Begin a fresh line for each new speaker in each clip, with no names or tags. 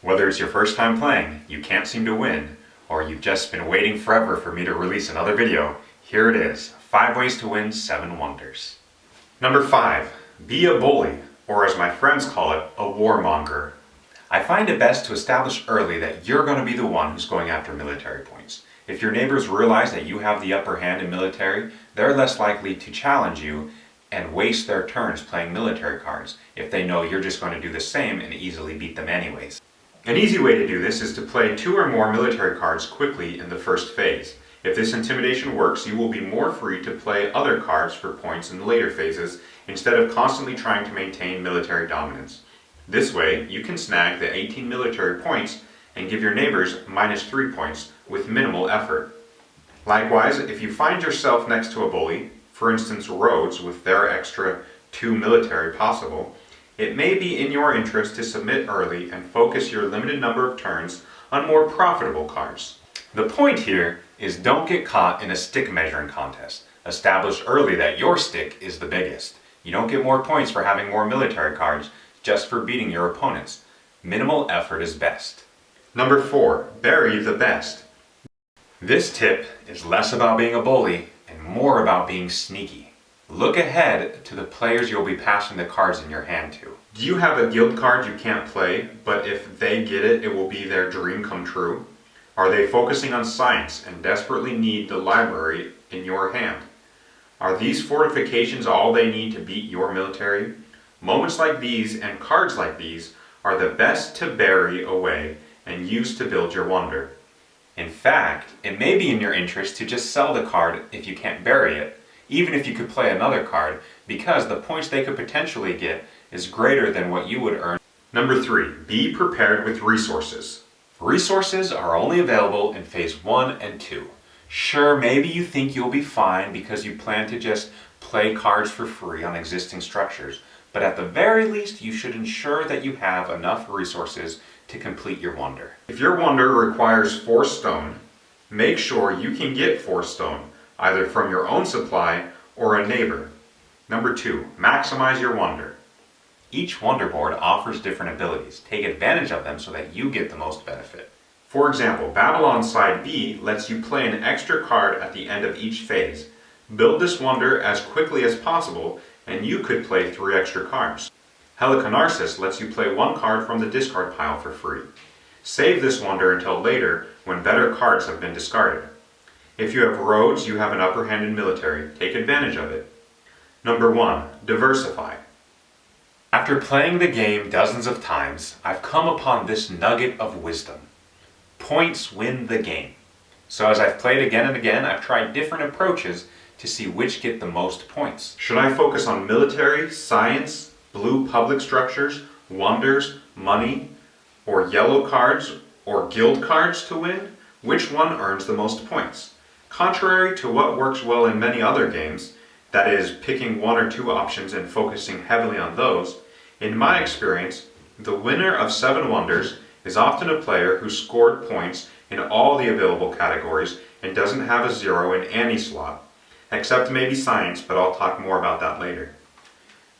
Whether it's your first time playing, you can't seem to win, or you've just been waiting forever for me to release another video, here it is, 5 ways to win 7 wonders. Number 5, be a bully, or as my friends call it, a warmonger. I find it best to establish early that you're going to be the one who's going after military points. If your neighbors realize that you have the upper hand in military, they're less likely to challenge you and waste their turns playing military cards if they know you're just going to do the same and easily beat them anyways. An easy way to do this is to play 2 or more military cards quickly in the first phase. If this intimidation works, you will be more free to play other cards for points in the later phases instead of constantly trying to maintain military dominance. This way, you can snag the 18 military points and give your neighbors -3 points with minimal effort. Likewise, if you find yourself next to a bully, for instance Rhodes with their extra 2 military possible, it may be in your interest to submit early and focus your limited number of turns on more profitable cards. The point here is don't get caught in a stick measuring contest. Establish early that your stick is the biggest. You don't get more points for having more military cards, just for beating your opponents. Minimal effort is best. Number 4, bury the best. This tip is less about being a bully and more about being sneaky. Look ahead to the players you'll be passing the cards in your hand to. Do you have a guild card you can't play, but if they get it, it will be their dream come true? Are they focusing on science and desperately need the library in your hand? Are these fortifications all they need to beat your military? Moments like these and cards like these are the best to bury away and use to build your wonder. In fact, it may be in your interest to just sell the card if you can't bury it, even if you could play another card, because the points they could potentially get is greater than what you would earn. Number 3, be prepared with resources. Resources are only available in phase 1 and 2. Sure, maybe you think you'll be fine because you plan to just play cards for free on existing structures, but at the very least you should ensure that you have enough resources to complete your wonder. If your wonder requires 4 stone, make sure you can get 4 stone, either from your own supply or a neighbor. Number 2, maximize your wonder. Each wonder board offers different abilities. Take advantage of them so that you get the most benefit. For example, Babylon Side B lets you play an extra card at the end of each phase. Build this wonder as quickly as possible and you could play 3 extra cards. Heliconarsis lets you play 1 card from the discard pile for free. Save this wonder until later when better cards have been discarded. If you have Rhodes, you have an upper hand in military. Take advantage of it. Number 1, diversify. After playing the game dozens of times, I've come upon this nugget of wisdom. Points win the game. So as I've played again and again, I've tried different approaches to see which get the most points. Should I focus on military, science, blue public structures, wonders, money, or yellow cards, or guild cards to win? Which one earns the most points? Contrary to what works well in many other games, that is, picking 1 or 2 options and focusing heavily on those, in my experience, the winner of 7 wonders is often a player who scored points in all the available categories and doesn't have a 0 in any slot, except maybe science, but I'll talk more about that later.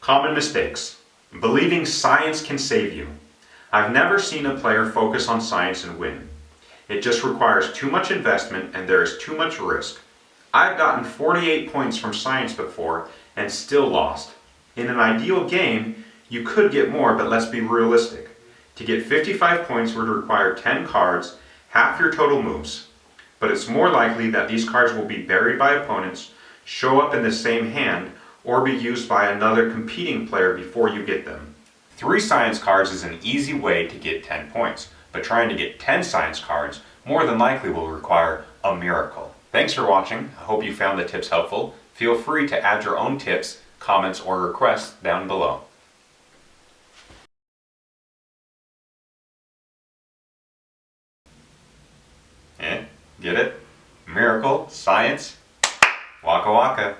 Common mistakes. Believing science can save you. I've never seen a player focus on science and win. It just requires too much investment and there is too much risk. I've gotten 48 points from science before and still lost. In an ideal game, you could get more, but let's be realistic. To get 55 points would require 10 cards, half your total moves. But it's more likely that these cards will be buried by opponents, show up in the same hand, or be used by another competing player before you get them. 3 science cards is an easy way to get 10 points, but trying to get 10 science cards more than likely will require a miracle. Thanks for watching. I hope you found the tips helpful. Feel free to add your own tips, comments, or requests down below. Get it? Miracle, science, waka waka.